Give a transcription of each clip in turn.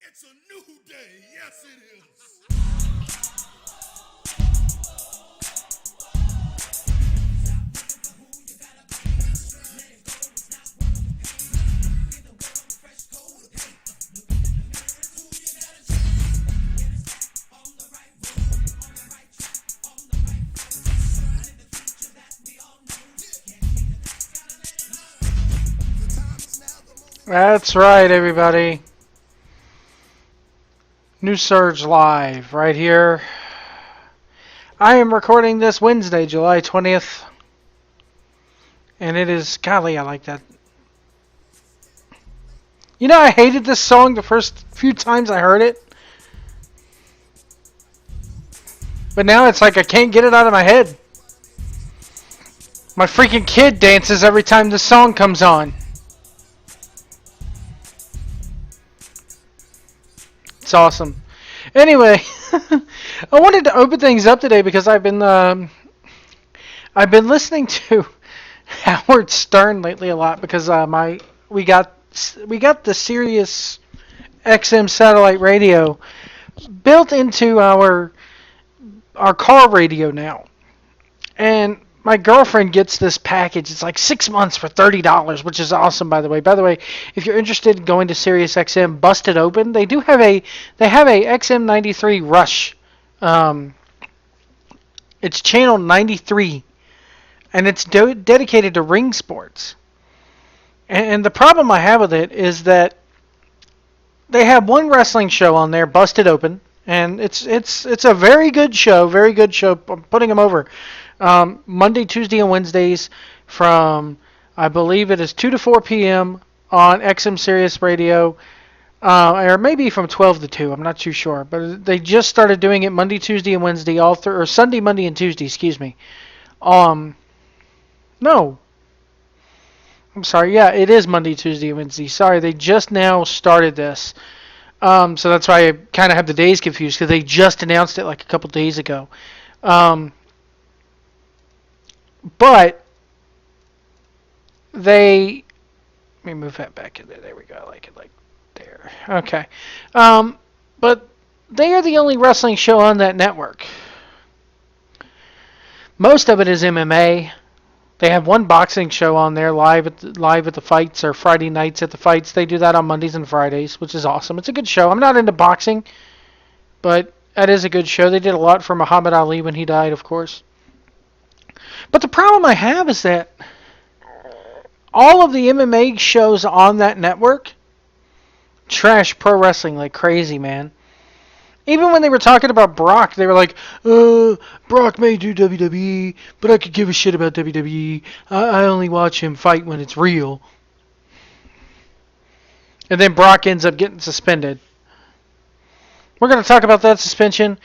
It's a new day. Yes, it is. That's right, everybody. New Surge Live right here. I am recording this Wednesday, July 20th. And it is, golly, I like that. You know, I hated this song the first few times I heard it. But now it's like I can't get it out of my head. My freaking kid dances every time this song comes on. It's awesome. Anyway, I wanted to open things up today because I've been listening to Howard Stern lately a lot because we got the Sirius XM satellite radio built into our car radio now, and my girlfriend gets this package. It's like 6 months for $30, which is awesome. By the way, if you're interested in going to Sirius XM, Busted Open, they have a XM93 Rush. Um, it's channel 93, and it's dedicated to ring sports. And the problem I have with it is that they have one wrestling show on there, Busted Open, and it's a very good show, very good show. I'm putting them over. Monday, Tuesday, and Wednesdays from, I believe it is 2 to 4 p.m. on XM Sirius Radio, or maybe from 12 to 2. I'm not too sure, but they just started doing it Monday, Tuesday, and Wednesday, or Sunday, Monday, and Tuesday. Excuse me. No, I'm sorry. Yeah, it is Monday, Tuesday, and Wednesday. Sorry, they just now started this. So that's why I kind of have the days confused because they just announced it like a couple days ago. But let me move that back in there. There we go. I like it like there. Okay. But they are the only wrestling show on that network. Most of it is MMA. They have one boxing show on there live at the fights, or Friday nights at the fights. They do that on Mondays and Fridays, which is awesome. It's a good show. I'm not into boxing, but that is a good show. They did a lot for Muhammad Ali when he died, of course. But the problem I have is that all of the MMA shows on that network trash pro wrestling like crazy, man. Even when they were talking about Brock, they were like, Brock may do WWE, but I could give a shit about WWE. I only watch him fight when it's real. And then Brock ends up getting suspended. We're going to talk about that suspension.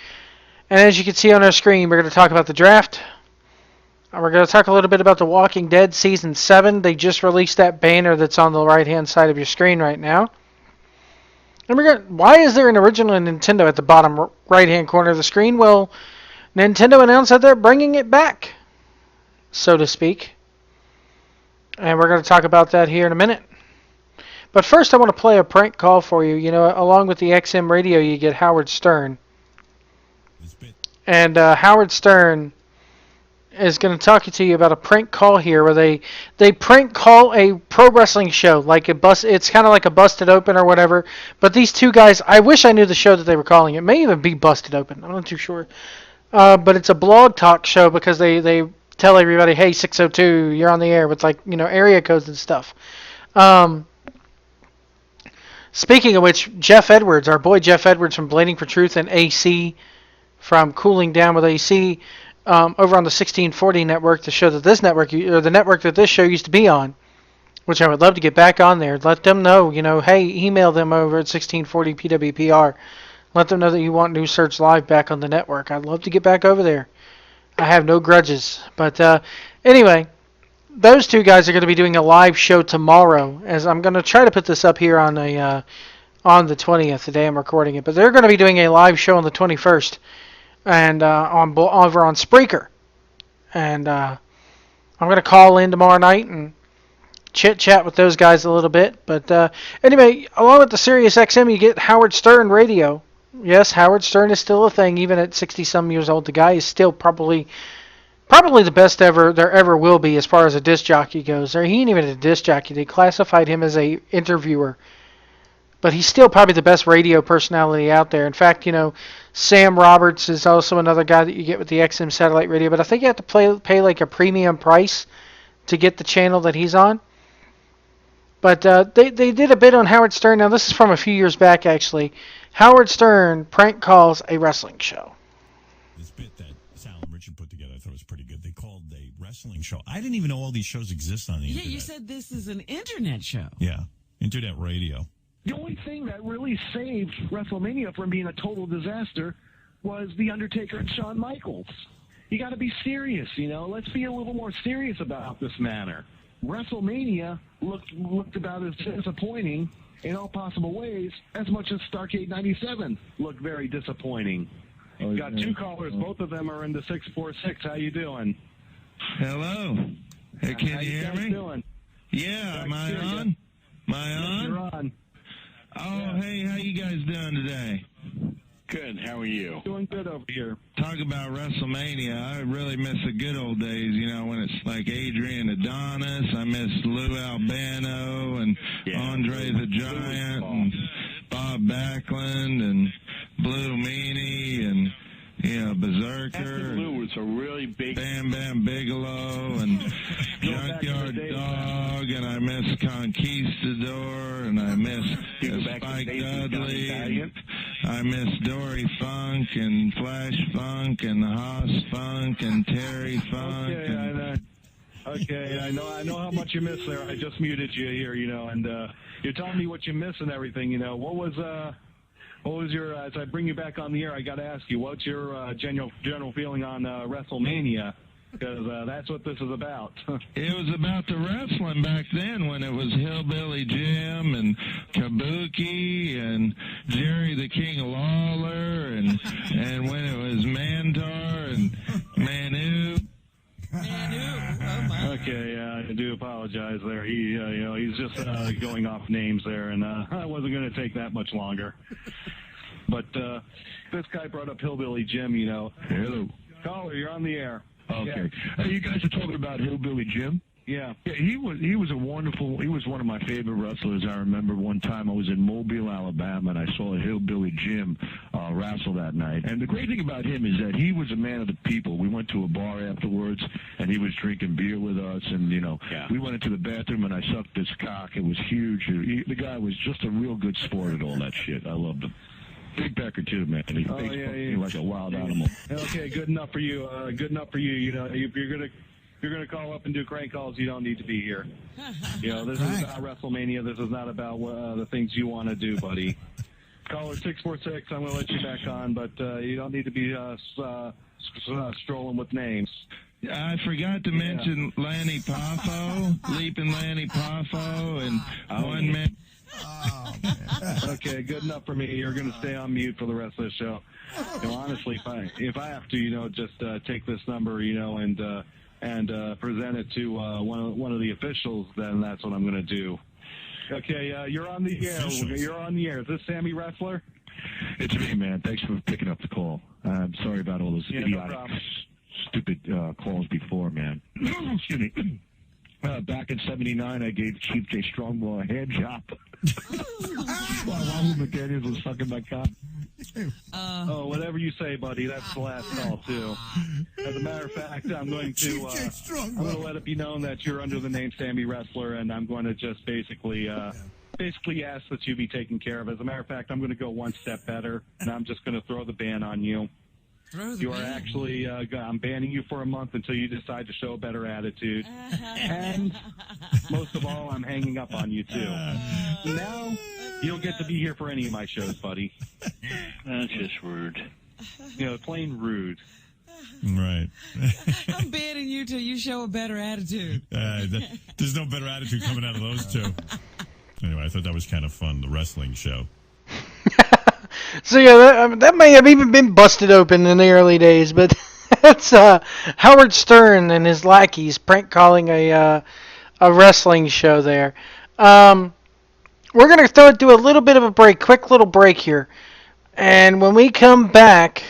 And as you can see on our screen, we're going to talk about the draft. And we're going to talk a little bit about The Walking Dead Season 7. They just released that banner that's on the right-hand side of your screen right now. And why is there an original Nintendo at the bottom right-hand corner of the screen? Well, Nintendo announced that they're bringing it back, so to speak. And we're going to talk about that here in a minute. But first, I want to play a prank call for you. You know, along with the XM radio, you get Howard Stern. And Howard Stern is going to talk to you about a prank call here where they prank call a pro wrestling show, like it's kind of like a Busted Open or whatever. But these two guys, I wish I knew the show that they were calling. It may even be Busted Open. I'm not too sure. But it's a blog talk show because they tell everybody, hey, 602, you're on the air with area codes and stuff. Speaking of which, Jeff Edwards, our boy Jeff Edwards from Blading for Truth and AC from Cooling Down with AC, over on the 1640 network, the show that this network, or the network that this show used to be on, which I would love to get back on there. Let them know, hey, email them over at 1640 PWPR. Let them know that you want New Search Live back on the network. I'd love to get back over there. I have no grudges. But anyway, those two guys are going to be doing a live show tomorrow. As I'm going to try to put this up here on the 20th, the day I'm recording it. But they're going to be doing a live show on the 21st. And over on Spreaker. And I'm going to call in tomorrow night and chit chat with those guys a little bit. But anyway, along with the Sirius XM, you get Howard Stern radio. Yes, Howard Stern is still a thing, even at 60 some years old. The guy is still probably the best ever there ever will be as far as a disc jockey goes. Or he ain't even a disc jockey. They classified him as a interviewer. But he's still probably the best radio personality out there. In fact, Sam Roberts is also another guy that you get with the XM satellite radio. But I think you have to pay like a premium price to get the channel that he's on. But they did a bit on Howard Stern. Now, this is from a few years back, actually. Howard Stern prank calls a wrestling show. This bit that Sal and Richard put together, I thought was pretty good. They called a wrestling show. I didn't even know all these shows exist on the internet. Yeah, you said this is an internet show. Yeah, internet radio. The only thing that really saved WrestleMania from being a total disaster was The Undertaker and Shawn Michaels. You got to be serious, Let's be a little more serious about this matter. WrestleMania looked about as disappointing in all possible ways as much as Starrcade 97 looked very disappointing. Got two callers. Both of them are in the 646. How you doing? Hello. Hey, can How you hear me? Doing? Yeah, am I on? Am I on? You're on. Oh, hey, how you guys doing today? Good. How are you? Doing good over here. Talk about WrestleMania. I really miss the good old days, when it's like Adrian Adonis. I miss Lou Albano and Andre the Giant and Bob Backlund and Blue Meanie and Berserker. Blue was a really big. Bam Bam Bigelow and Junkyard Dog, and I miss Conquistador, and I miss Spike Dudley. And I miss Dory Funk and Flash Funk and Haas Funk and Terry Funk. Okay, I know how much you miss there. I just muted you here, and you're telling me what you miss and everything. What was your? As I bring you back on the air, I got to ask you, what's your general feeling on WrestleMania? Because that's what this is about. It was about the wrestling back then when it was Hillbilly Jim and Kabuki and Jerry the King Lawler and when it was Mantar and Manu. Okay, I do apologize there. He's just going off names there, and I wasn't going to take that much longer. But this guy brought up Hillbilly Jim, Hello. Caller, you're on the air. Okay. Yeah. You guys are talking about Hillbilly Jim? Yeah. He was one of my favorite wrestlers. I remember one time I was in Mobile, Alabama, and I saw a Hillbilly Jim wrestle that night. And the great thing about him is that he was a man of the people. We went to a bar afterwards, and he was drinking beer with us, and we went into the bathroom, and I sucked his cock. It was huge. The guy was just a real good sport at all that shit. I loved him. Big pecker too, man. He faced like a wild animal. Okay, good enough for you. Good enough for you. If you're gonna call up and do crank calls, you don't need to be here. This is about WrestleMania. This is not about the things you want to do, buddy. Caller 646. I'm gonna let you back on, but you don't need to be strolling with names. I forgot to mention Lanny Poffo, Leaping Lanny Poffo, and one man. Oh, okay, good enough for me. You're going to stay on mute for the rest of the show. Honestly, if I have to, just take this number, and present it to one of the officials, then that's what I'm going to do. Okay, you're on the air. You're on the air. Is this Sammy Wrestler? It's me, man. Thanks for picking up the call. I'm sorry about all those idiotic, stupid calls before, man. Excuse me. Back in '79, I gave Chief J Strongbow a hand job while Raul McDaniels was sucking my cock. Whatever you say, buddy. That's the last call too. As a matter of fact, I'm going to let it be known that you're under the name Sammy Wrestler, and I'm going to just basically ask that you be taken care of. As a matter of fact, I'm going to go one step better, and I'm just going to throw the ban on you. You are actually, I'm banning you for a month until you decide to show a better attitude. And most of all, I'm hanging up on you, too. Now, you don't get to be here for any of my shows, buddy. That's just rude. Plain rude. Right. I'm banning you till you show a better attitude. There's no better attitude coming out of those two. Anyway, I thought that was kind of fun, the wrestling show. So that may have even been busted open in the early days, but that's Howard Stern and his lackeys prank calling a a wrestling show there. We're going to do a little bit of a break, quick little break here. And when we come back,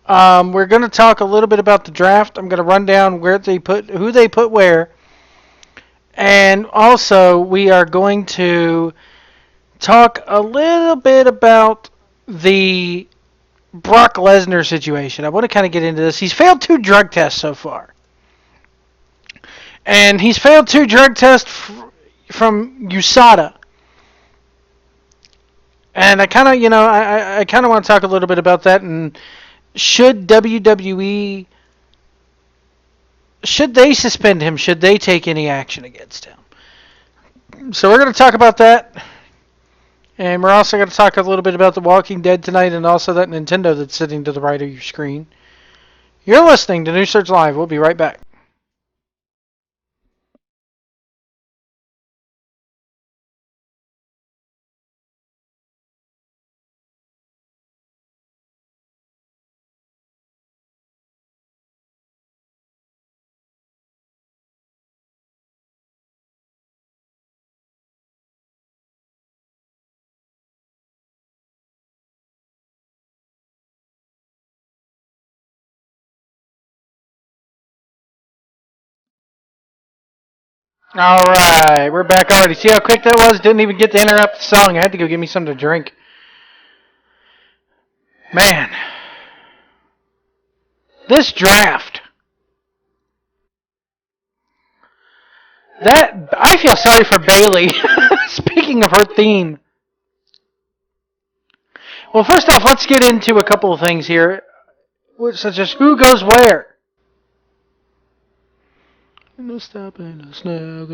we're going to talk a little bit about the draft. I'm going to run down who they put where. And also, we are going to talk a little bit about the Brock Lesnar situation. I want to kind of get into this. He's failed 2 drug tests so far. And he's failed 2 drug tests from USADA. And I kind of, I kind of want to talk a little bit about that. And should WWE, should they suspend him? Should they take any action against him? So we're going to talk about that. And we're also going to talk a little bit about The Walking Dead tonight and also that Nintendo that's sitting to the right of your screen. You're listening to New Search Live. We'll be right back. All right, we're back already. See how quick that was? Didn't even get to interrupt the song. I had to go get me something to drink. Man, this draft. That I feel sorry for Bailey. Speaking of her theme. Well, first off, let's get into a couple of things here, such as who goes where. No stopping us now.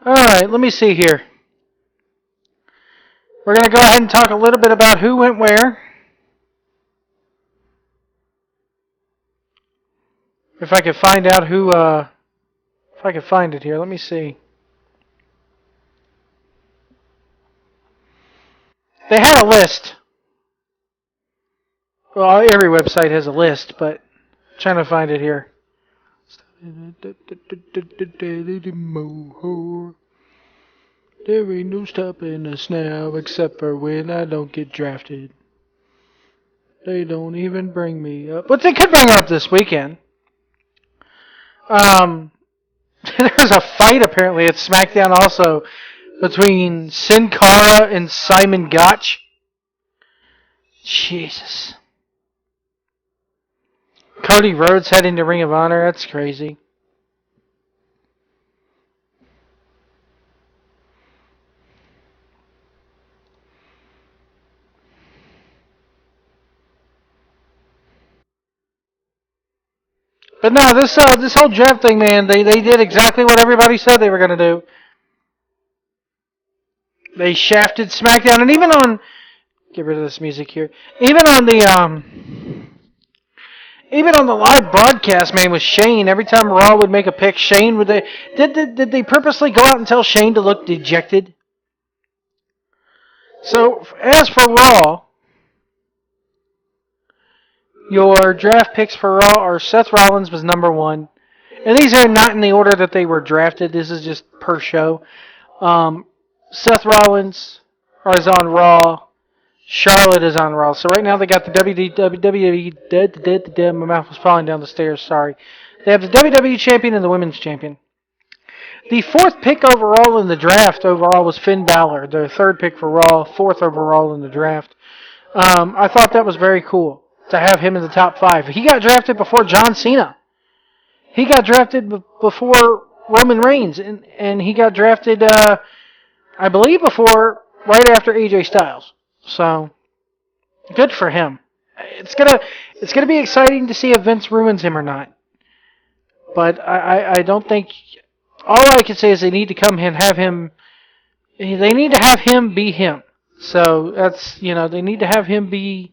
Alright, let me see here. We're going to go ahead and talk a little bit about who went where. If I could find out who, if I could find it here, let me see. They had a list. Well, every website has a list, but I'm trying to find it here. There ain't no stopping us now, except for when I don't get drafted. They don't even bring me up. But they could bring her up this weekend. There's a fight apparently at SmackDown also between Sin Cara and Simon Gotch. Jesus. Cody Rhodes heading to Ring of Honor. That's crazy. But no, this whole draft thing, man, they did exactly what everybody said they were going to do. They shafted SmackDown, and even on, get rid of this music here. Even on the live broadcast, man, with Shane, every time Raw would make a pick, Shane did they purposely go out and tell Shane to look dejected? So as for Raw, your draft picks for Raw are Seth Rollins was number 1. And these are not in the order that they were drafted. This is just per show. Seth Rollins is on Raw. Charlotte is on Raw. So right now they got the WWE. My mouth was falling down the stairs. Sorry. They have the WWE Champion and the Women's Champion. The 4th pick overall in the draft overall was Finn Balor. The 3rd pick for Raw. 4th overall in the draft. I thought that was very cool to have him in the top 5. He got drafted before John Cena. He got drafted before Roman Reigns, and he got drafted, I believe, right after AJ Styles. So, good for him. It's gonna be exciting to see if Vince ruins him or not. But I don't think. All I can say is they need to come and have him. They need to have him be him. So that's they need to have him be.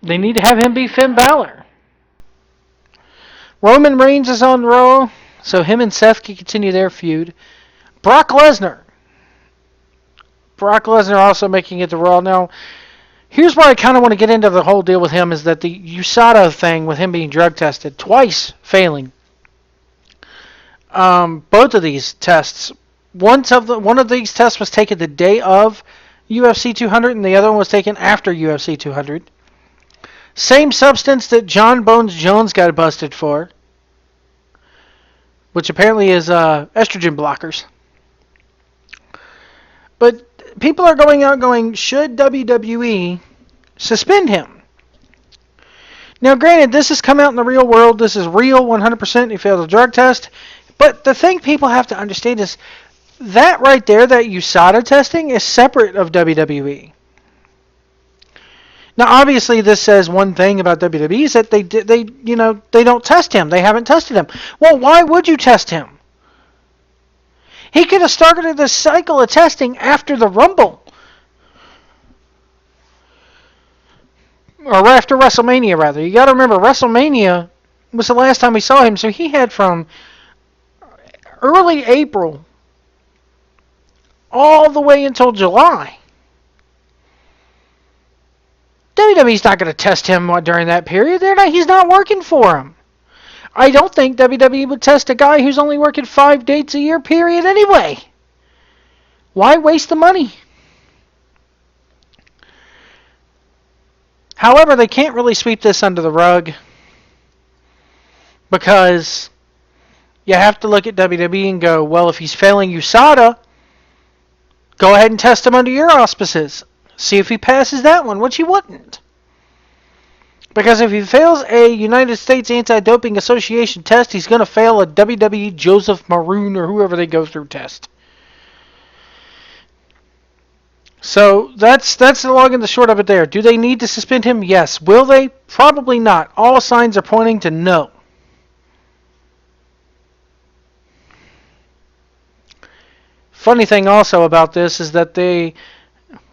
They need to have him be Finn Balor. Roman Reigns is on Raw, so him and Seth can continue their feud. Brock Lesnar also making it to Raw. Now, Here's where I kind of want to get into the whole deal with him is that the USADA thing with him being drug tested twice, failing. Both of these tests, one of these tests was taken the day of UFC 200, and the other one was taken after UFC 200. Same substance that John Bones Jones got busted for, which apparently is estrogen blockers. But people are going out going, should WWE suspend him? Now, granted, this has come out in the real world. This is real 100%. He failed a drug test. But the thing people have to understand is that right there, that USADA testing, is separate of WWE. Now, obviously, this says one thing about WWE is that they don't test him. They haven't tested him. Well, why would you test him? He could have started this cycle of testing after the Rumble. Or after WrestleMania, rather. You got to remember, WrestleMania was the last time we saw him, so he had from early April all the way until July. WWE's not going to test him during that period. He's not working for him. I don't think WWE would test a guy who's only working 5 dates a year, period, anyway. Why waste the money? However, they can't really sweep this under the rug because you have to look at WWE and go, well, if he's failing USADA, go ahead and test him under your auspices. See if he passes that one, which he wouldn't. Because if he fails a United States Anti-Doping Association test, he's going to fail a WWE Joseph Maroon or whoever they go through test. So that's the long and the short of it there. Do they need to suspend him? Yes. Will they? Probably not. All signs are pointing to no. Funny thing also about this is that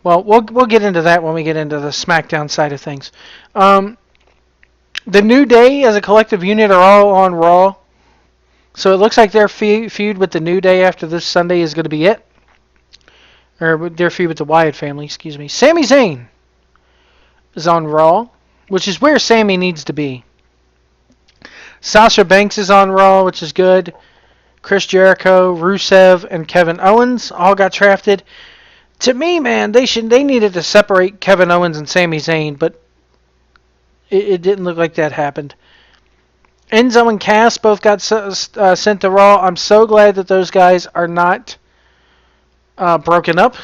we'll get into that when we get into the SmackDown side of things. The New Day as a collective unit are all on Raw. So it looks like their feud with the New Day after this Sunday is going to be it. Or their feud with the Wyatt family, excuse me. Sami Zayn is on Raw, which is where Sami needs to be. Sasha Banks is on Raw, which is good. Chris Jericho, Rusev, and Kevin Owens all got drafted. To me, man, they needed to separate Kevin Owens and Sami Zayn, but it didn't look like that happened. Enzo and Cass both got sent to Raw. I'm so glad that those guys are not broken up.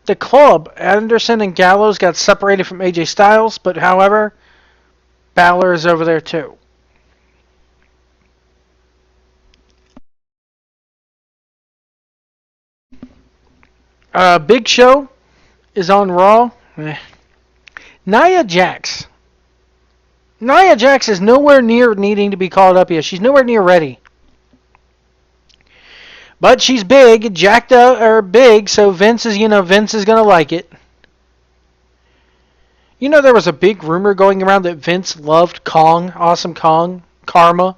The Club, Anderson and Gallows got separated from AJ Styles, but however, Balor is over there too. Big Show is on Raw. Nia Jax. Nia Jax is nowhere near needing to be called up yet. She's nowhere near ready. But she's big, jacked up, or big, so Vince is going to like it. You know, there was a big rumor going around that Vince loved Kong, Awesome Kong, Karma.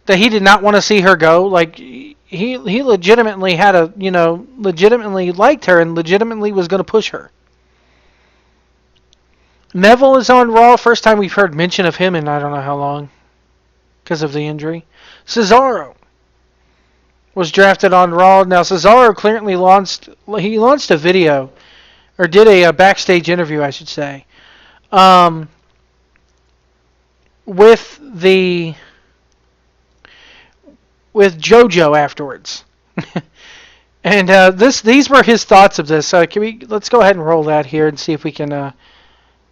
That he did not want to see her go. Like, he legitimately legitimately liked her and legitimately was going to push her. Neville is on Raw. First time we've heard mention of him in I don't know how long. Because of the injury. Cesaro was drafted on Raw. Now, Cesaro clearly launched a video, or did a backstage interview, I should say, with JoJo afterwards. And these were his thoughts of this. Let's go ahead and roll that here and see if we can do that.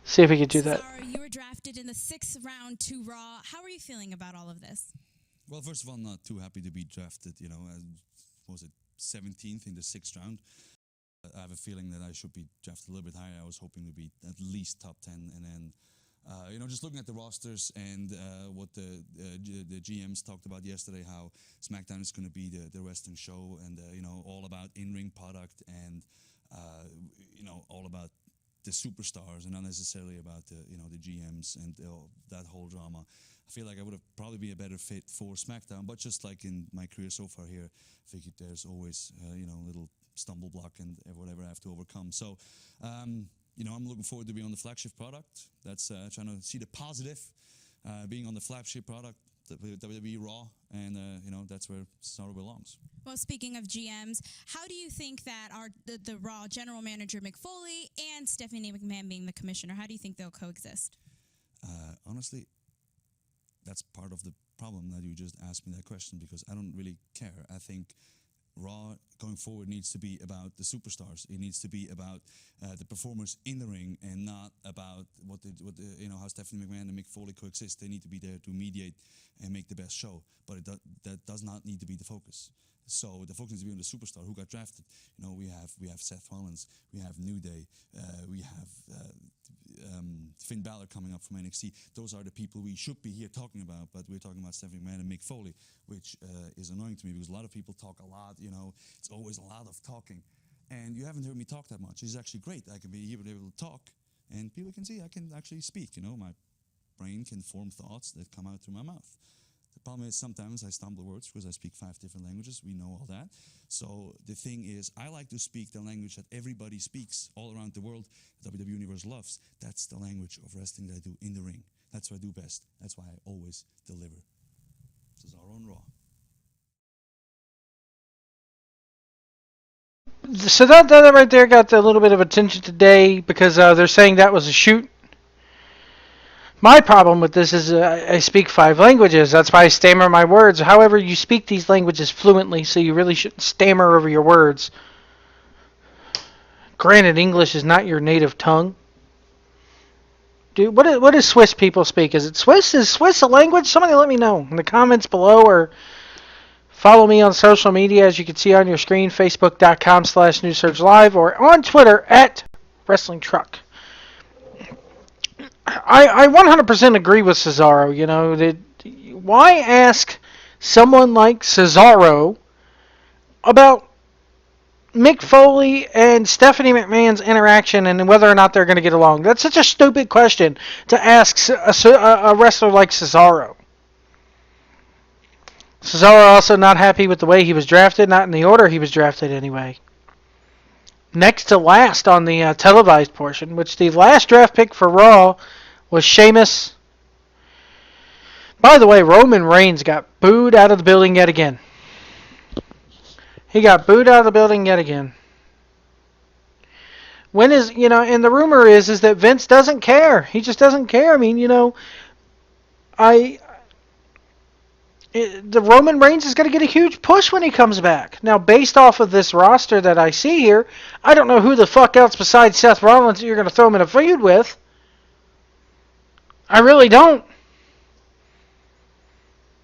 Cesaro, you were drafted in the 6th round to Raw. How are you feeling about all of this? Well, first of all, not too happy to be drafted, was it 17th in the 6th round? I have a feeling that I should be drafted a little bit higher. I was hoping to be at least top 10. And then, just looking at the rosters and what the GMs talked about yesterday, how SmackDown is going to be the wrestling show and, all about in-ring product and, all about the superstars and not necessarily about the GMs and that whole drama. I feel like I would have probably been a better fit for SmackDown, but just like in my career so far here, I figured there's always little stumble block and whatever I have to overcome. So, I'm looking forward to being on the flagship product. That's trying to see the positive, being on the flagship product, the WWE Raw, and that's where Cesaro belongs. Well, speaking of GMs, how do you think that the Raw general manager Mick Foley and Stephanie McMahon being the commissioner, how do you think they'll coexist? Honestly, that's part of the problem that you just asked me that question, because I don't really care. I think Raw going forward needs to be about the superstars. It needs to be about the performers in the ring, and not about how Stephanie McMahon and Mick Foley coexist. They need to be there to mediate and make the best show, but that does not need to be the focus. So the focus needs to be on the superstar who got drafted. We have Seth Rollins, we have New Day, we have Finn Balor coming up from NXT. Those are the people we should be here talking about, but we're talking about Stephanie McMahon and Mick Foley, which is annoying to me, because a lot of people talk a lot. It's always a lot of talking, and you haven't heard me talk that much. It's actually great. I can be here able to talk, and people can see I can actually speak. My brain can form thoughts that come out through my mouth. The problem is sometimes I stumble words because I speak 5 different languages. We know all that. So the thing is, I like to speak the language that everybody speaks all around the world, the WWE Universe loves. That's the language of wrestling that I do in the ring. That's what I do best. That's why I always deliver. Cesaro on Raw. So that right there got a little bit of attention today, because they're saying that was a shoot. My problem with this is I speak 5 languages. That's why I stammer my words. However, you speak these languages fluently, so you really shouldn't stammer over your words. Granted, English is not your native tongue. Dude, what do Swiss people speak? Is it Swiss? Is Swiss a language? Somebody let me know in the comments below, or follow me on social media, as you can see on your screen, facebook.com/NewSurgeLive, or on Twitter @WrestlingTruck. I 100% agree with Cesaro. Why ask someone like Cesaro about Mick Foley and Stephanie McMahon's interaction and whether or not they're going to get along? That's such a stupid question to ask a wrestler like Cesaro. Cesaro also not happy with the way he was drafted, not in the order he was drafted anyway. Next to last on the televised portion, which the last draft pick for Raw was Sheamus. By the way, Roman Reigns got booed out of the building yet again. He got booed out of the building yet again. And the rumor is that Vince doesn't care. He just doesn't care. The Roman Reigns is going to get a huge push when he comes back. Now, based off of this roster that I see here, I don't know who the fuck else besides Seth Rollins that you're going to throw him in a feud with. I really don't.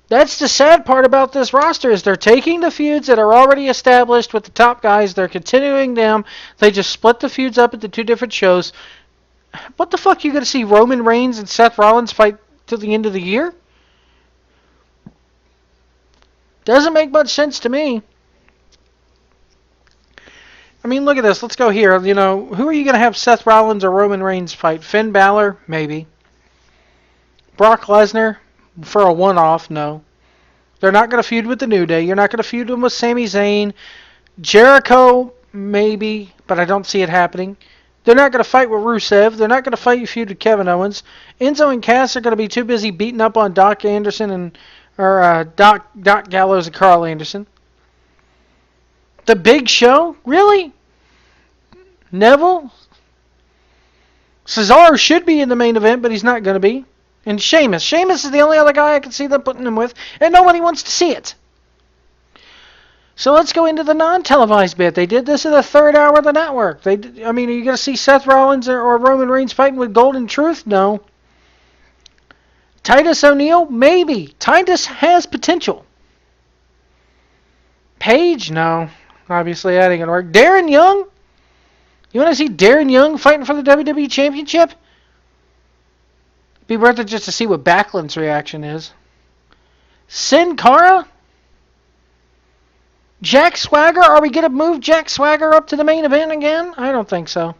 That's the sad part about this roster, is they're taking the feuds that are already established with the top guys, they're continuing them, they just split the feuds up into 2 different shows. What the fuck, you going to see Roman Reigns and Seth Rollins fight till the end of the year? Doesn't make much sense to me. Look at this. Let's go here. Who are you going to have Seth Rollins or Roman Reigns fight? Finn Balor? Maybe. Brock Lesnar? For a one-off? No. They're not going to feud with the New Day. You're not going to feud them with Sami Zayn. Jericho? Maybe, but I don't see it happening. They're not going to fight with Rusev. They're not going to feud with Kevin Owens. Enzo and Cass are going to be too busy beating up on Doc Anderson or Doc Gallows and Carl Anderson. The Big Show? Really? Neville? Cesaro should be in the main event, but he's not going to be. And Sheamus. Sheamus is the only other guy I can see them putting him with, and nobody wants to see it. So let's go into the non-televised bit. They did this in the 3rd hour of the network. Are you going to see Seth Rollins or Roman Reigns fighting with Golden Truth? No. Titus O'Neil? Maybe. Titus has potential. Paige? No. Obviously, that ain't going to work. Darren Young? You want to see Darren Young fighting for the WWE Championship? Be worth it just to see what Backlund's reaction is. Sin Cara? Jack Swagger? Are we going to move Jack Swagger up to the main event again? I don't think so.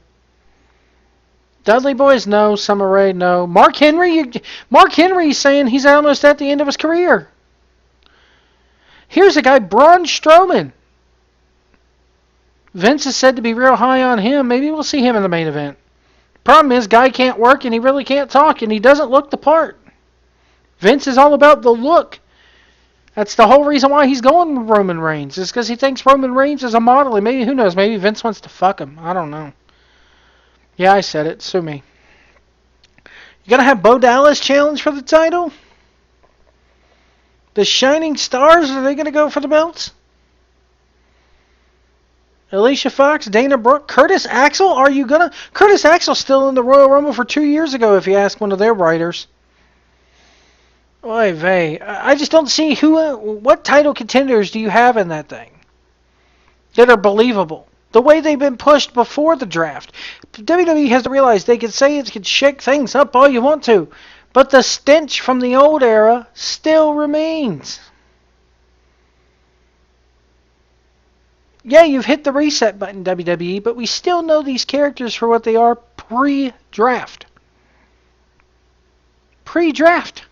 Dudley Boys? No. Summer Rae? No. Mark Henry? Mark Henry's saying he's almost at the end of his career. Here's a guy, Braun Strowman. Vince is said to be real high on him. Maybe we'll see him in the main event. Problem is, guy can't work and he really can't talk and he doesn't look the part. Vince is all about the look. That's the whole reason why he's going with Roman Reigns. Is because he thinks Roman Reigns is a model. And maybe, who knows, maybe Vince wants to fuck him. I don't know. Yeah, I said it. Sue me. You gonna have Bo Dallas challenge for the title? The Shining Stars, are they gonna go for the belts? Alicia Fox, Dana Brooke, Curtis Axel, are you gonna... Curtis Axel's still in the Royal Rumble for 2 years ago, if you ask one of their writers. Oy vey. I just don't see what title contenders do you have in that thing that are believable? The way they've been pushed before the draft. WWE has to realize they can say it can shake things up all you want to, but the stench from the old era still remains. Yeah, you've hit the reset button, WWE, but we still know these characters for what they are pre-draft. Pre-draft.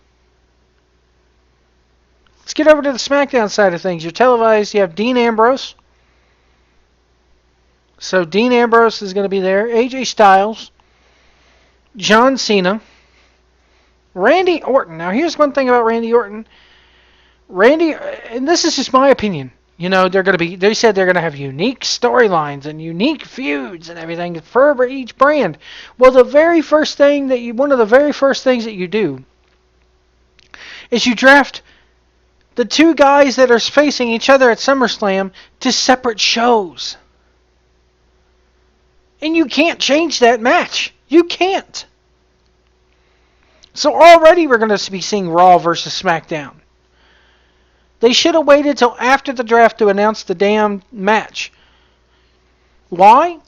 Let's get over to the SmackDown side of things. You're televised. You have Dean Ambrose. So Dean Ambrose is going to be there. AJ Styles. John Cena. Randy Orton. Now, here's one thing about Randy Orton. And this is just my opinion. You know, they said they're going to have unique storylines and unique feuds and everything for each brand. Well, one of the very first things that you do is you draft the two guys that are facing each other at SummerSlam to separate shows. And you can't change that match. You can't. So already we're going to be seeing Raw versus SmackDown. They should have waited till after the draft to announce the damn match. Why?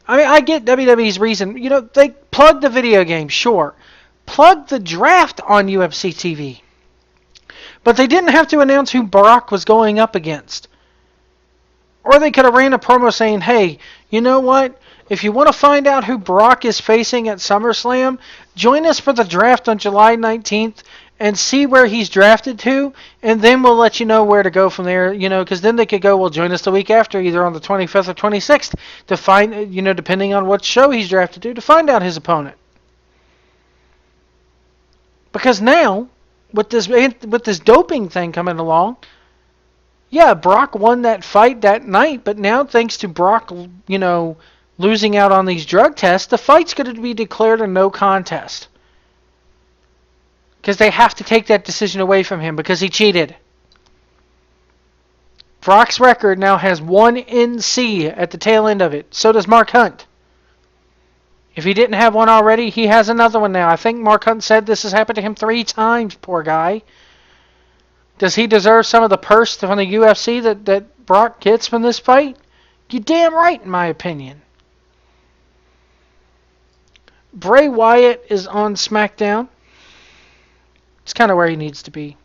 I mean, I get WWE's reason. You know, they plugged the video game, sure. Plug the draft on UFC TV. But they didn't have to announce who Brock was going up against. Or they could have ran a promo saying, hey, you know what? If you want to find out who Brock is facing at SummerSlam, join us for the draft on July 19th and see where he's drafted to, and then we'll let you know where to go from there, you know, because then they could go, well, join us the week after, either on the 25th or 26th, to find, you know, depending on what show he's drafted to find out his opponent. Because now, with this doping thing coming along, yeah, Brock won that fight that night, but now thanks to Brock, you know, losing out on these drug tests, the fight's going to be declared a no contest. Because they have to take that decision away from him because he cheated. Brock's record now has 1 NC at the tail end of it. So does Mark Hunt. If he didn't have one already, he has another one now. I think Mark Hunt said this has happened to him 3 times, poor guy. Does he deserve some of the purse from the UFC that Brock gets from this fight? You're damn right, in my opinion. Bray Wyatt is on SmackDown. It's kind of where he needs to be.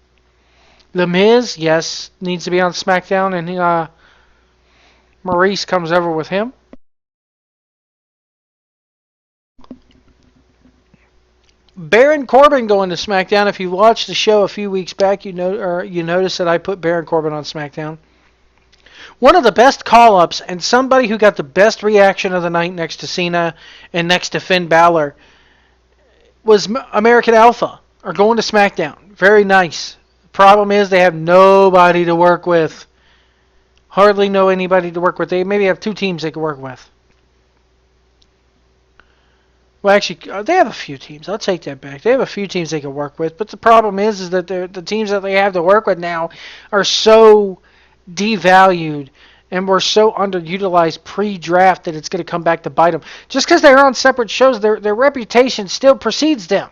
The Miz, yes, needs to be on SmackDown, and Maurice comes over with him. Baron Corbin going to SmackDown. If you watched the show a few weeks back, you noticed that I put Baron Corbin on SmackDown. One of the best call-ups and somebody who got the best reaction of the night next to Cena and next to Finn Balor was American Alpha, are going to SmackDown. Very nice. Problem is they have nobody to work with. Hardly know anybody to work with. They maybe have 2 teams they can work with. Well, actually, they have a few teams. I'll take that back. They have a few teams they can work with. But the problem is that the teams that they have to work with now are so devalued and were so underutilized pre-draft that it's going to come back to bite them. Just because they're on separate shows, their reputation still precedes them.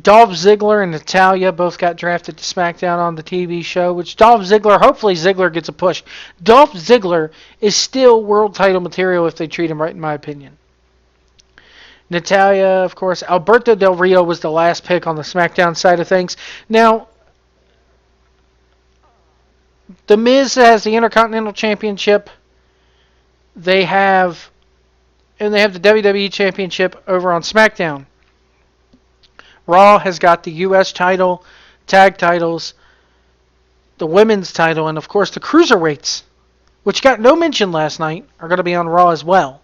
Dolph Ziggler and Natalya both got drafted to SmackDown on the TV show, which hopefully Ziggler gets a push. Dolph Ziggler is still world title material if they treat him right, in my opinion. Natalya, of course. Alberto Del Rio was the last pick on the SmackDown side of things. Now, The Miz has the Intercontinental Championship. They have the WWE Championship over on SmackDown. Raw has got the U.S. title, tag titles. the women's title, and of course the cruiserweights, which got no mention last night, are going to be on Raw as well.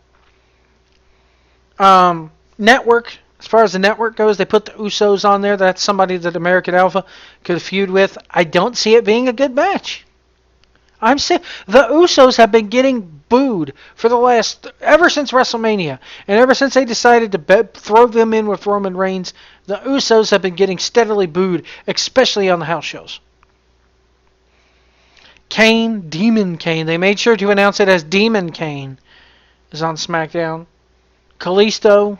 Network, as far as the network goes, they put the Usos on there. That's somebody that American Alpha could feud with. I don't see it being a good match. I'm sick. The Usos have been getting booed for the ever since WrestleMania, and ever since they decided to throw them in with Roman Reigns, the Usos have been getting steadily booed, especially on the house shows. Kane, Demon Kane. They made sure to announce it as Demon Kane is on SmackDown. Kalisto.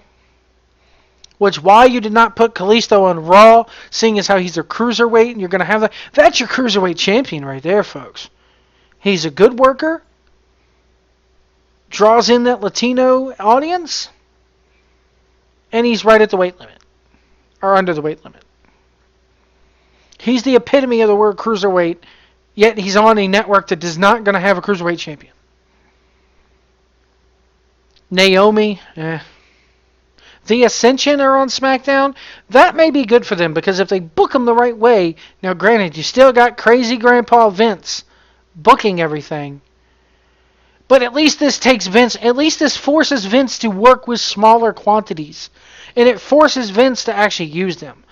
Which, why you did not put Kalisto on Raw, seeing as how he's a cruiserweight, and you're going to have that. That's your cruiserweight champion right there, folks. He's a good worker. Draws in that Latino audience. And he's right at the weight limit. Or under the weight limit. He's the epitome of the word cruiserweight, yet he's on a network that is not going to have a cruiserweight champion. Naomi, The Ascension are on SmackDown. That may be good for them, because if they book them the right way, now granted, you still got crazy Grandpa Vince booking everything. But at least this forces Vince to work with smaller quantities. And it forces Vince to actually use them.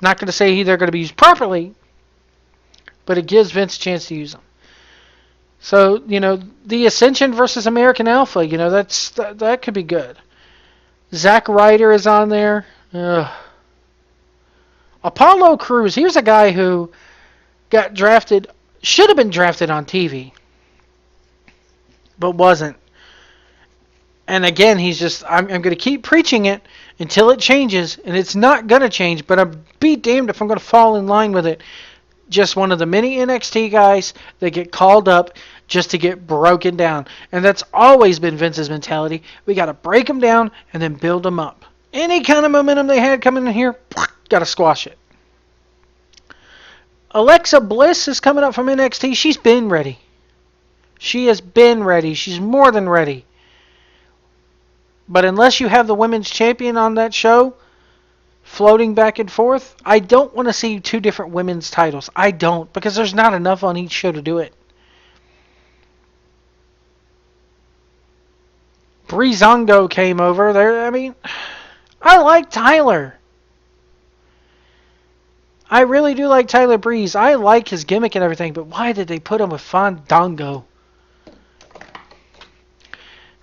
Not going to say they're going to be used properly, but it gives Vince a chance to use them. So, the Ascension versus American Alpha, that could be good. Zack Ryder is on there. Ugh. Apollo Crews, here's a guy who got drafted, should have been drafted on TV, but wasn't. And again, he's just, I'm going to keep preaching it until it changes, and it's not going to change, but I'm be damned if I'm going to fall in line with it. Just one of the many NXT guys that get called up just to get broken down. And that's always been Vince's mentality. We got to break them down and then build them up. Any kind of momentum they had coming in here, got to squash it. Alexa Bliss is coming up from NXT. She's been ready. She has been ready. She's more than ready. But unless you have the women's champion on that show, floating back and forth, I don't want to see two different women's titles. I don't, because there's not enough on each show to do it. Breezango came over there. I mean, I like Tyler. I really do like Tyler Breeze. I like his gimmick and everything, but why did they put him with Fandango?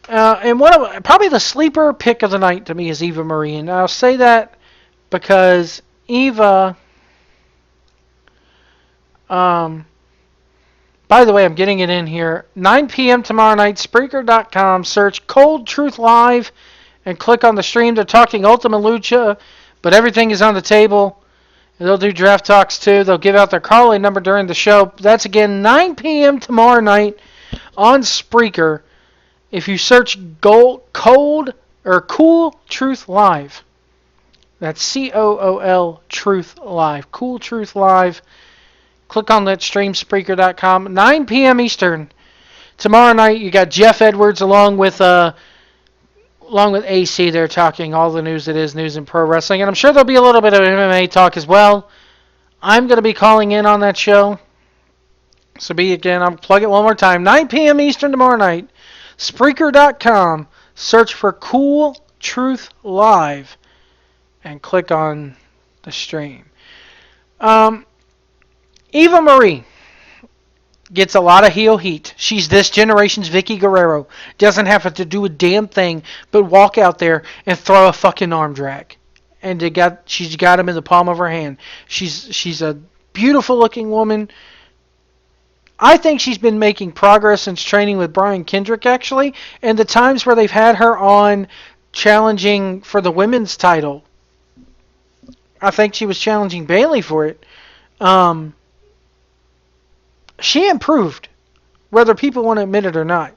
And probably the sleeper pick of the night to me is Eva Marie. And I'll say that because Eva, by the way, I'm getting it in here. 9 p.m. tomorrow night, Spreaker.com. Search Cold Truth Live and click on the stream. They're talking Ultima Lucha, but everything is on the table. And they'll do draft talks too. They'll give out their call-in number during the show. That's again 9 p.m. tomorrow night on Spreaker. If you search Cool Truth Live. That's COOL Truth Live. Cool Truth Live. Click on that stream, Spreaker.com. 9 p.m. Eastern. Tomorrow night, you got Jeff Edwards along with AC. They're talking all the news that is news in pro wrestling. And I'm sure there'll be a little bit of MMA talk as well. I'm going to be calling in on that show. So I'll plug it one more time. 9 p.m. Eastern tomorrow night. Spreaker.com. Search for Cool Truth Live. And click on the stream. Eva Marie gets a lot of heel heat. She's this generation's Vicky Guerrero. Doesn't have to do a damn thing but walk out there and throw a fucking arm drag. And she's got him in the palm of her hand. She's a beautiful looking woman. I think she's been making progress since training with Brian Kendrick, actually. And the times where they've had her on challenging for the women's title. I think she was challenging Bayley for it. She improved, whether people want to admit it or not.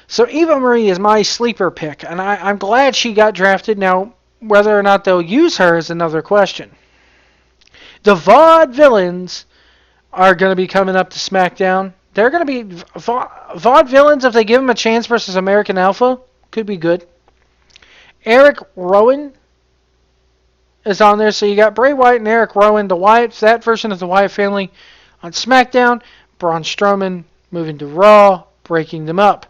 So Eva Marie is my sleeper pick, and I'm glad she got drafted. Now, whether or not they'll use her is another question. The Vaudevillains are going to be coming up to SmackDown. They're going to be Vaudevillains, if they give them a chance versus American Alpha, could be good. Eric Rowan is on there. So you got Bray Wyatt and Eric Rowan, that version of the Wyatt family on SmackDown. Braun Strowman moving to Raw, breaking them up.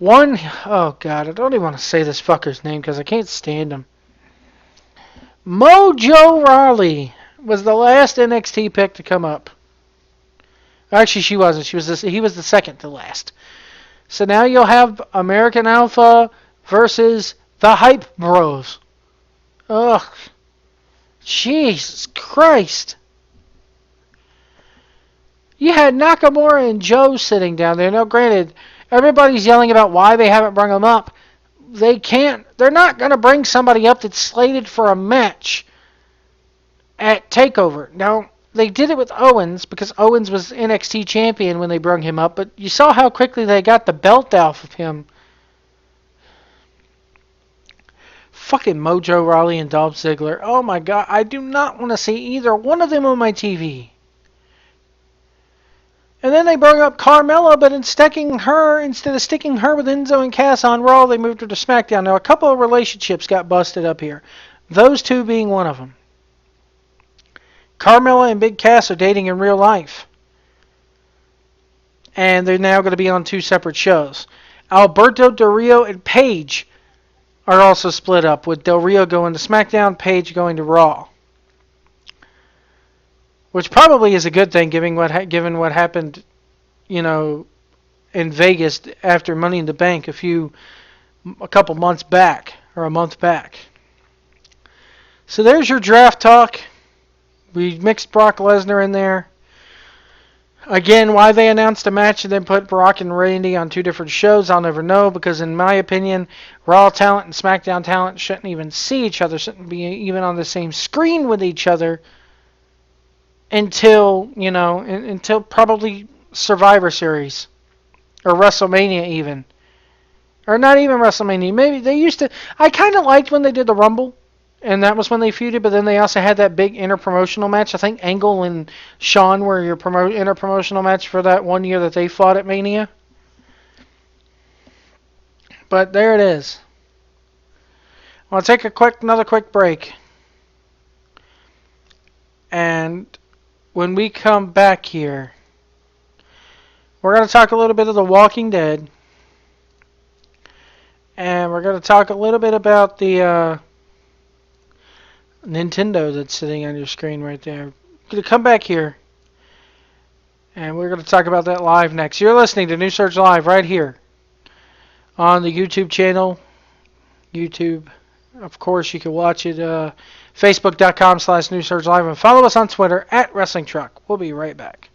Oh God, I don't even want to say this fucker's name because I can't stand him. Mojo Rawley was the last NXT pick to come up. Actually, she wasn't. He was the second to last. So now you'll have American Alpha versus the Hype Bros. Ugh. Jesus Christ. You had Nakamura and Joe sitting down there. Now, granted, everybody's yelling about why they haven't brought them up. They're not going to bring somebody up that's slated for a match at TakeOver. Now, they did it with Owens because Owens was NXT champion when they brung him up, but you saw how quickly they got the belt off of him. Fucking Mojo Rawley and Dolph Ziggler. Oh my God, I do not want to see either one of them on my TV. And then they brought up Carmella, but instead of sticking her with Enzo and Cass on Raw, they moved her to SmackDown. Now, a couple of relationships got busted up here. Those two being one of them. Carmella and Big Cass are dating in real life. And they're now going to be on two separate shows. Alberto Del Rio and Paige are also split up, with Del Rio going to SmackDown, Paige going to Raw. Which probably is a good thing, given what happened, in Vegas after Money in the Bank a couple months back, or a month back. So there's your draft talk. We mixed Brock Lesnar in there. Again, why they announced a match and then put Brock and Randy on two different shows, I'll never know, because in my opinion, Raw talent and SmackDown talent shouldn't even see each other, shouldn't be even on the same screen with each other until probably Survivor Series or WrestleMania even. Or not even WrestleMania. Maybe they used to. I kind of liked when they did the Rumble, and that was when they feuded, but then they also had that big inter-promotional match. I think Angle and Shawn were your inter-promotional match for that one year that they fought at Mania. But there it is. I'll take another quick break. And when we come back here, we're going to talk a little bit of The Walking Dead. And we're going to talk a little bit about the Nintendo that's sitting on your screen right there. We're going to come back here. And we're going to talk about that live next. You're listening to New Surge Live right here on the YouTube channel. YouTube. Of course, you can watch it. Facebook.com/New Surge Live. And follow us on Twitter at Wrestling Truck. We'll be right back.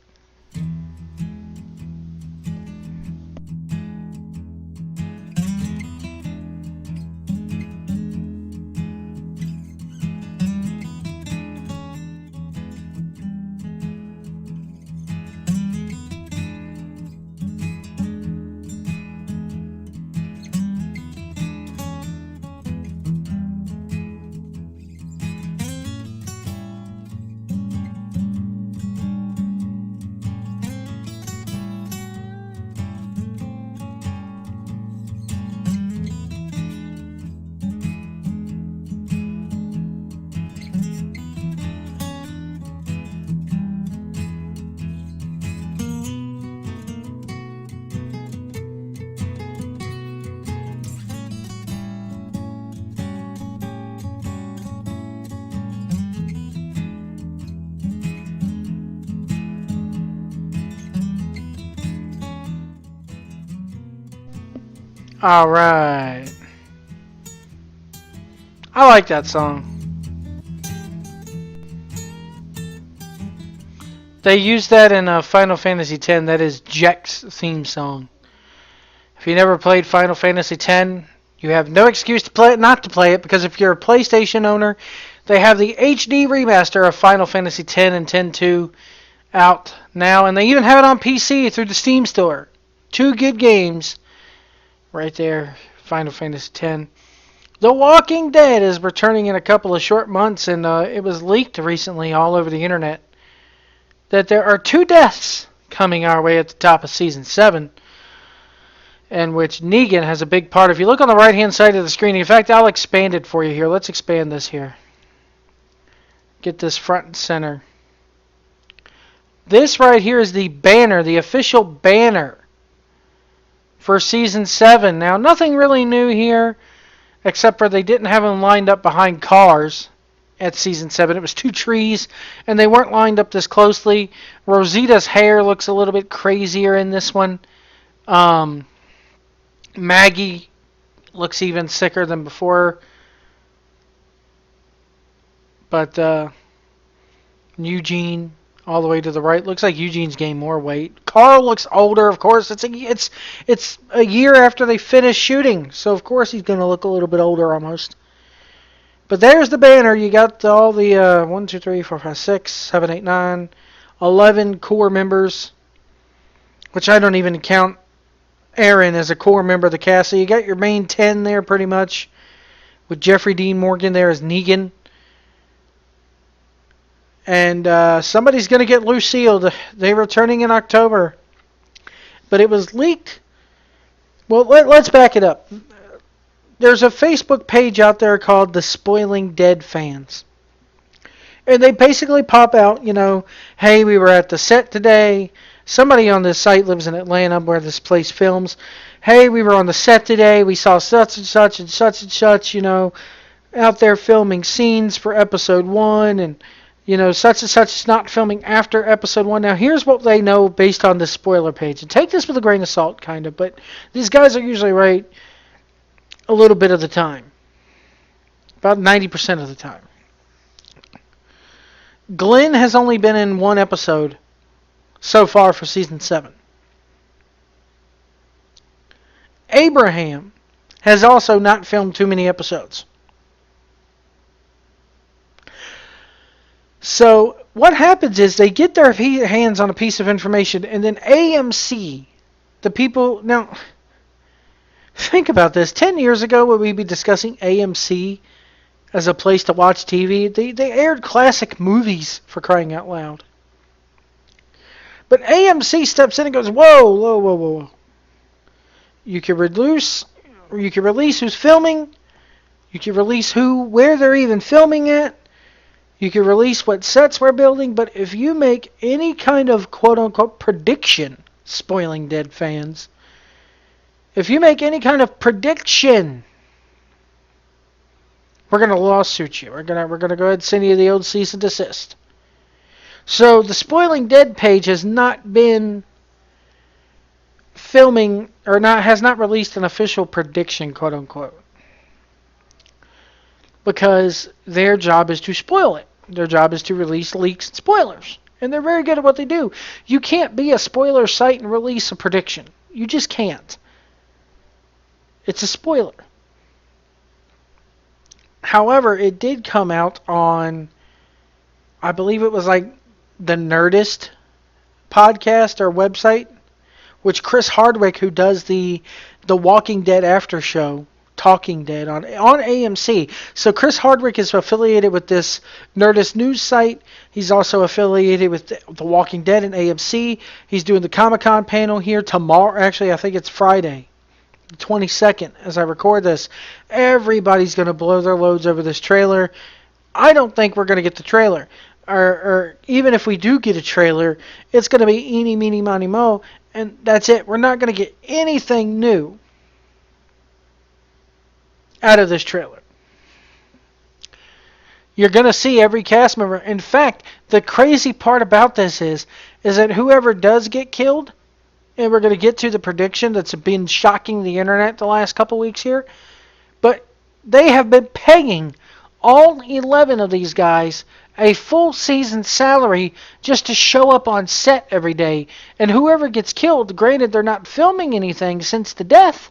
Alright. I like that song. They used that in Final Fantasy X. That is Jack's theme song. If you never played Final Fantasy X, you have no excuse to play it, not to play it, because if you're a PlayStation owner, they have the HD remaster of Final Fantasy X and X-2 out now, and they even have it on PC through the Steam store. Two good games. Right there, Final Fantasy X. The Walking Dead is returning in a couple of short months, and it was leaked recently all over the internet that there are 2 deaths coming our way at the top of Season 7, in which Negan has a big part. If you look on the right-hand side of the screen, in fact, I'll expand it for you here. Let's expand this here. get this front and center. This right here is the banner, the official banner for Season 7. Now, nothing really new here, except for they didn't have them lined up behind cars at Season 7. It was 2 trees, and they weren't lined up this closely. Rosita's hair looks a little bit crazier in this one. Maggie looks even sicker than before. But Eugene, all the way to the right, looks like Eugene's gained more weight. Carl looks older, of course. It's a year after they finished shooting, so of course he's going to look a little bit older almost. But there's the banner. You got all the 1, 2, 3, 4, 5, 6, 7, 8, 9, 11 core members, which I don't even count Aaron as a core member of the cast. So you got your main 10 there pretty much, with Jeffrey Dean Morgan there as Negan. And somebody's going to get Lucille. They're returning in October. But it was leaked. Well, let's back it up. There's a Facebook page out there called the Spoiling Dead Fans. And they basically pop out, hey, we were at the set today. Somebody on this site lives in Atlanta where this place films. Hey, we were on the set today. We saw such and such and such and such, out there filming scenes for episode 1. And, such and such is not filming after episode 1. Now, here's what they know based on this spoiler page. And take this with a grain of salt, kind of. But these guys are usually right a little bit of the time. About 90% of the time. Glenn has only been in 1 episode so far for Season 7. Abraham has also not filmed too many episodes. So what happens is they get their hands on a piece of information, and then AMC, the people... Now, think about this. 10 years ago, would we be discussing AMC as a place to watch TV? They aired classic movies, for crying out loud. But AMC steps in and goes, whoa, whoa, whoa, whoa. You can release who's filming. You can release where they're even filming at. You can release what sets we're building. But if you make any kind of quote-unquote prediction, Spoiling Dead fans, if you make any kind of prediction, we're going to lawsuit you. We're going to go ahead and send you the old cease and desist. So the Spoiling Dead page has not been filming has not released an official prediction, quote unquote, because their job is to spoil it. Their job is to release leaks and spoilers, and they're very good at what they do. You can't be a spoiler site and release a prediction. You just can't. It's a spoiler. However, it did come out on, I believe it was like the Nerdist podcast or website, which Chris Hardwick, who does the Walking Dead after show, Talking Dead on AMC. So Chris Hardwick is affiliated with this Nerdist news site. He's also affiliated with the Walking Dead and AMC. He's doing the Comic-Con panel here tomorrow. Actually, I think it's Friday, the 22nd, as I record this. Everybody's going to blow their loads over this trailer. I don't think we're going to get the trailer. Or even if we do get a trailer, it's going to be eeny, meeny, miny, mo, and that's it. We're not going to get anything new out of this trailer. You're going to see every cast member. In fact, the crazy part about this is that whoever does get killed, and we're going to get to the prediction that's been shocking the internet the last couple weeks here, but they have been paying all 11 of these guys a full season salary just to show up on set every day. And whoever gets killed, granted they're not filming anything since the death,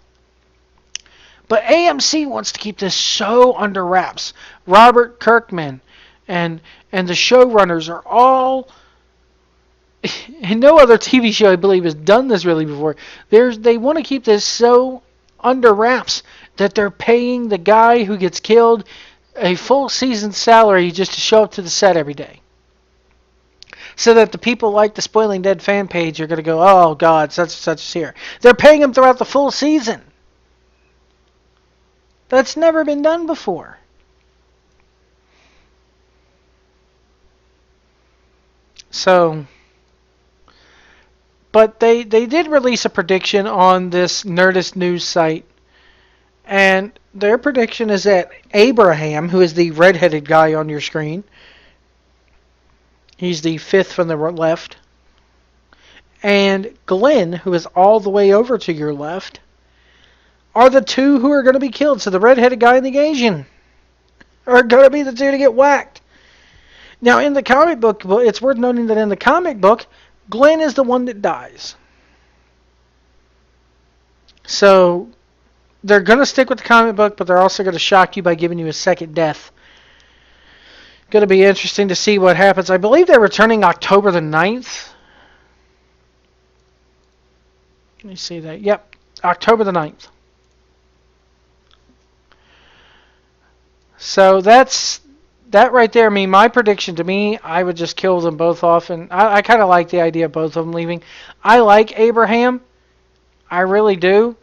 but AMC wants to keep this so under wraps. Robert Kirkman and the showrunners are all... And no other TV show, I believe, has done this really before. They want to keep this so under wraps that they're paying the guy who gets killed a full season salary just to show up to the set every day. So that the people like the Spoiling Dead fan page are going to go, oh, God, such and such is here. They're paying him throughout the full season. That's never been done before. So, but they did release a prediction on this Nerdist news site, and their prediction is that Abraham, who is the redheaded guy on your screen, he's the fifth from the left, and Glenn, who is all the way over to your left, are the two who are going to be killed. So the redheaded guy and the Asian are going to be the two to get whacked. Now, in the comic book, it's worth noting that in the comic book, Glenn is the one that dies. So they're going to stick with the comic book, but they're also going to shock you by giving you a second death. Going to be interesting to see what happens. I believe they're returning October the 9th. Let me see that. Yep, October the 9th. So that's that right there. I mean, my prediction to me, I would just kill them both off. And I kind of like the idea of both of them leaving. I like Abraham. I really do.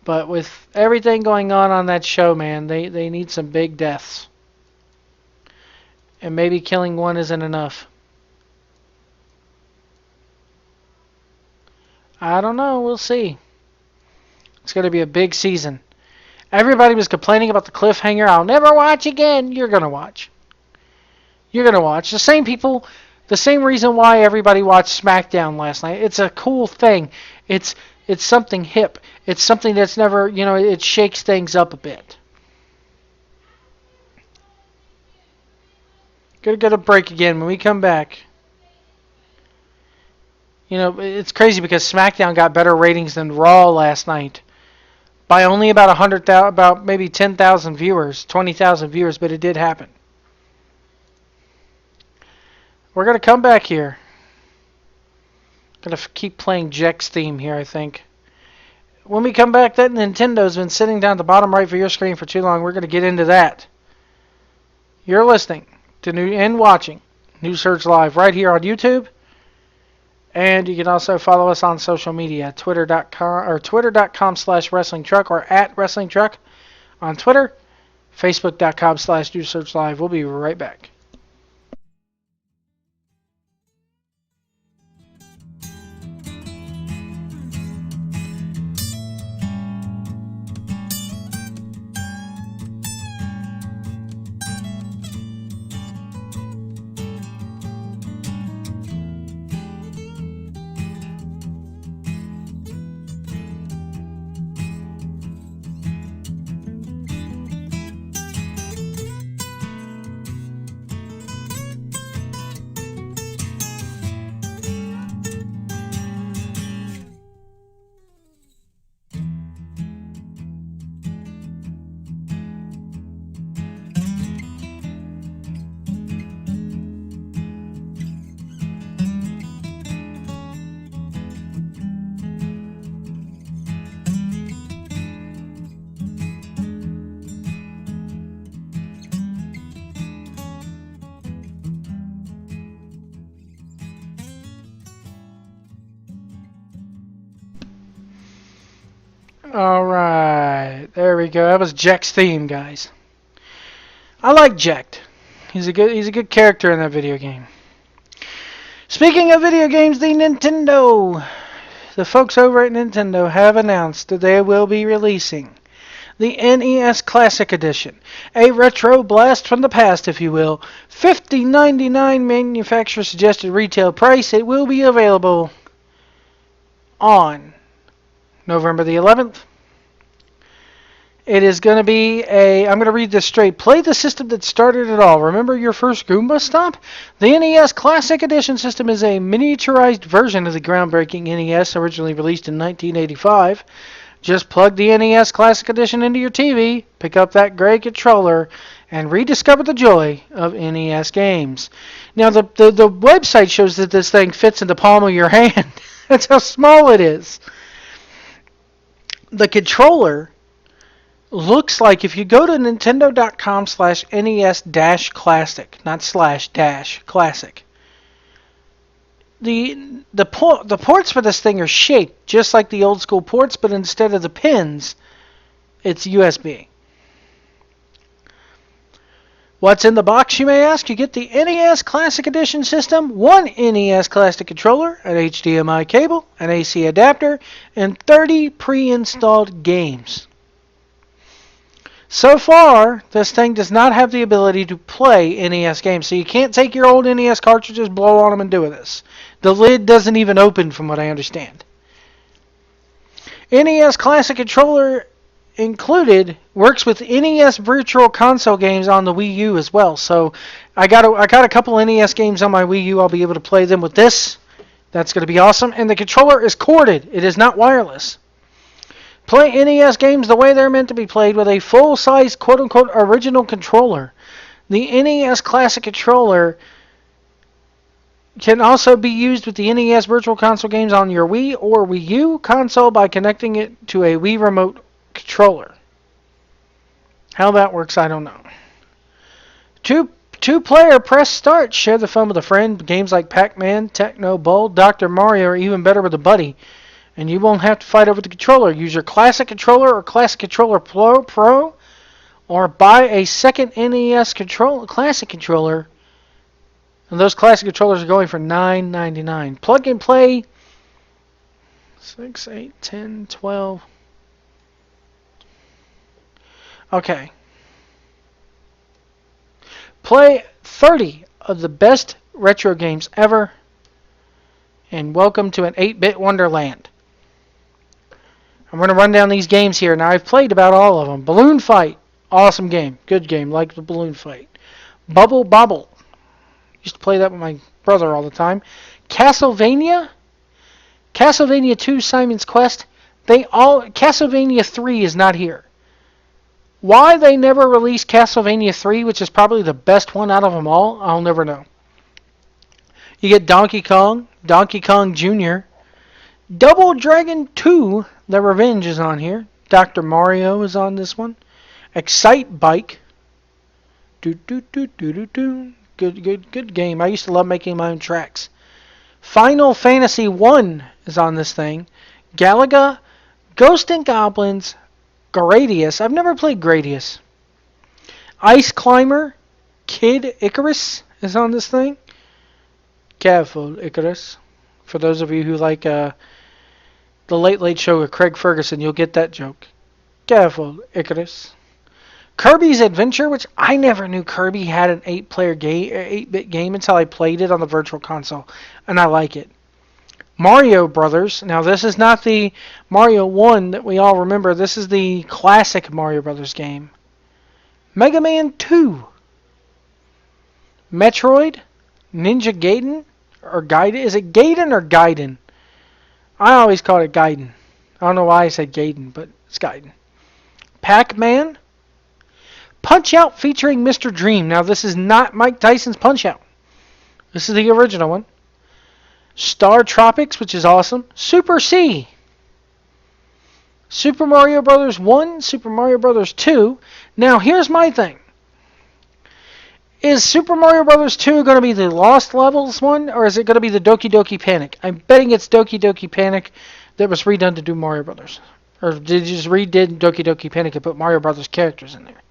But with everything going on that show, man, they need some big deaths. And maybe killing one isn't enough. I don't know. We'll see. It's going to be a big season. Everybody was complaining about the cliffhanger. I'll never watch again. You're going to watch. You're going to watch. The same people, the same reason why everybody watched SmackDown last night. It's a cool thing. It's something hip. It's something that's never, it shakes things up a bit. Gonna get a break again when we come back. It's crazy because SmackDown got better ratings than Raw last night. By only about 100,000, about maybe 10,000 viewers, 20,000 viewers, but it did happen. We're going to come back here. Going to keep playing Jack's theme here, I think. When we come back, that Nintendo's been sitting down at the bottom right for your screen for too long. We're going to get into that. You're listening to and watching New Surge Live right here on YouTube. And you can also follow us on social media, twitter.com/wrestlingtruck or at wrestlingtruck on Twitter, facebook.com/newsearchlive. We'll be right back. Alright, there we go. That was Jack's theme, guys. I like Jack. He's a good character in that video game. Speaking of video games, the folks over at Nintendo have announced that they will be releasing the NES Classic Edition, a retro blast from the past, if you will. $50.99 manufacturer suggested retail price. It will be available on November the 11th. It is going to be I'm going to read this straight. Play the system that started it all. Remember your first Goomba Stomp? The NES Classic Edition system is a miniaturized version of the groundbreaking NES, originally released in 1985. Just plug the NES Classic Edition into your TV, pick up that gray controller, and rediscover the joy of NES games. Now, the website shows that this thing fits in the palm of your hand. That's how small it is. The controller looks like, if you go to nintendo.com/NES-classic, not /classic, the ports for this thing are shaped just like the old school ports, but instead of the pins, it's USB. What's in the box, you may ask? You get the NES Classic Edition system, one NES Classic controller, an HDMI cable, an AC adapter, and 30 pre-installed games. So far, this thing does not have the ability to play NES games, so you can't take your old NES cartridges, blow on them, and do this. The lid doesn't even open, from what I understand. NES Classic controller included works with NES Virtual Console games on the Wii U as well. So I got a couple NES games on my Wii U. I'll be able to play them with this. That's going to be awesome. And the controller is corded. It is not wireless. Play NES games the way they're meant to be played with a full-size quote-unquote original controller. The NES Classic controller can also be used with the NES Virtual Console games on your Wii or Wii U console by connecting it to a Wii Remote controller. How that works, I don't know. Two-player press start. Share the fun with a friend. Games like Pac-Man, Techno Bowl, Dr. Mario are even better with a buddy. And you won't have to fight over the controller. Use your Classic Controller or Classic Controller Pro or buy a second NES Classic Controller. And those Classic Controllers are going for $9.99. Plug and play 6, 8, 10, 12. Okay. Play 30 of the best retro games ever. And welcome to an 8-bit wonderland. I'm going to run down these games here. Now, I've played about all of them. Balloon Fight. Awesome game. Good game. Like the Balloon Fight. Bubble Bobble. Used to play that with my brother all the time. Castlevania. Castlevania 2 Simon's Quest. Castlevania 3 is not here. Why they never released Castlevania 3, which is probably the best one out of them all, I'll never know. You get Donkey Kong Jr., Double Dragon 2, The Revenge is on here. Dr. Mario is on this one. Excite Bike. Good game. I used to love making my own tracks. Final Fantasy 1 is on this thing. Galaga, Ghost and Goblins, Gradius. I've never played Gradius. Ice Climber, Kid Icarus is on this thing. Careful, Icarus. For those of you who like the Late Late Show with Craig Ferguson, you'll get that joke. Careful, Icarus. Kirby's Adventure, which I never knew Kirby had an 8-bit game until I played it on the Virtual Console, and I like it. Mario Brothers. Now, this is not the Mario 1 that we all remember. This is the classic Mario Brothers game. Mega Man 2. Metroid. Ninja Gaiden. Or Gaiden. Is it Gaiden or Gaiden? I always call it Gaiden. I don't know why I said Gaiden, but it's Gaiden. Pac-Man. Punch-Out featuring Mr. Dream. Now, this is not Mike Tyson's Punch-Out. This is the original one. Star Tropics, which is awesome. Super C. Super Mario Bros. 1, Super Mario Bros. 2. Now, here's my thing. Is Super Mario Bros. 2 going to be the Lost Levels one, or is it going to be the Doki Doki Panic? I'm betting it's Doki Doki Panic that was redone to do Mario Brothers. Or did you just redid Doki Doki Panic and put Mario Brothers characters in there?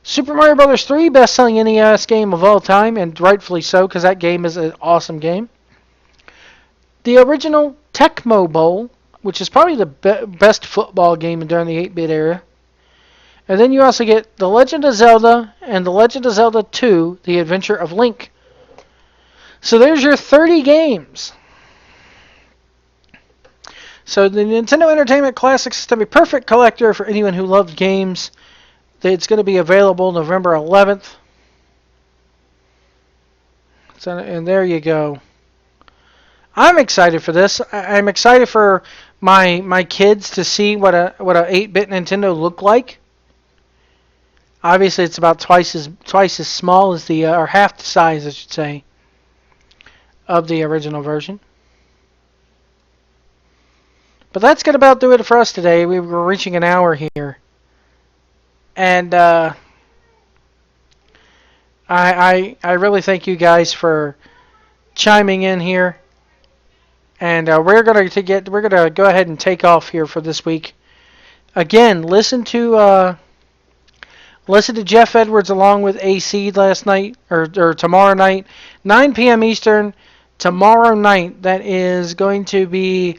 Super Mario Bros. 3, best-selling NES game of all time, and rightfully so, because that game is an awesome game. The original Tecmo Bowl, which is probably the best football game during the 8-bit era. And then you also get The Legend of Zelda and The Legend of Zelda 2, The Adventure of Link. So there's your 30 games. So the Nintendo Entertainment Classic System, a perfect collector for anyone who loves games. It's going to be available November 11th. So, and there you go. I'm excited for this. I'm excited for my kids to see what a 8-bit Nintendo looked like. Obviously, it's about twice as small as the or half the size, I should say, of the original version. But that's going to about do it for us today. We were reaching an hour here, and I really thank you guys for chiming in here. And we're gonna go ahead and take off here for this week. Again, listen to Listen to Jeff Edwards along with AC last night, or tomorrow night, 9 p.m. Eastern, tomorrow night. That is going to be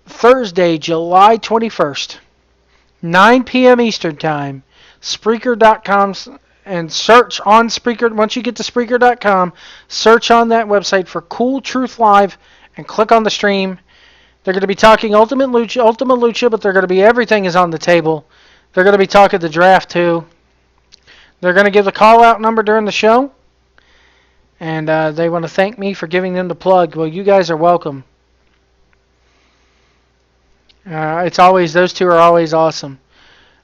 Thursday, July 21st, 9 p.m. Eastern Time. Spreaker.com, and search on Spreaker. Once you get to Spreaker.com, search on that website for Cool Truth Live and click on the stream. They're going to be talking Ultimate Lucha, but they're going to be everything is on the table. They're going to be talking the draft too. They're going to give the call-out number during the show, and they want to thank me for giving them the plug. Well, you guys are welcome. Those two are always awesome.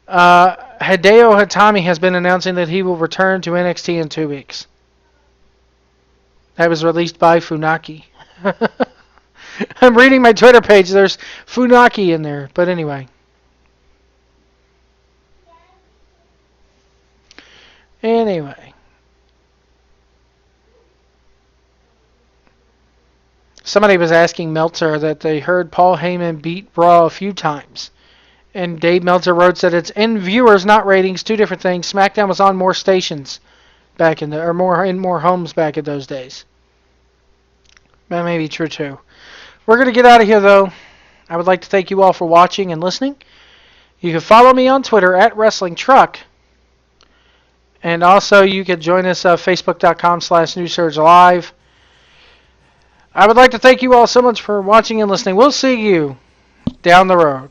Hideo Itami has been announcing that he will return to NXT in 2 weeks. That was released by Funaki. I'm reading my Twitter page. There's Funaki in there. But anyway. Somebody was asking Meltzer that they heard Paul Heyman beat Raw a few times. And Dave Meltzer wrote that it's in viewers, not ratings, two different things. SmackDown was on more stations back in more homes back in those days. That may be true too. We're going to get out of here though. I would like to thank you all for watching and listening. You can follow me on Twitter at Wrestling Truck. And also you can join us at Facebook.com/NewSurgeLive. I would like to thank you all so much for watching and listening. We'll see you down the road.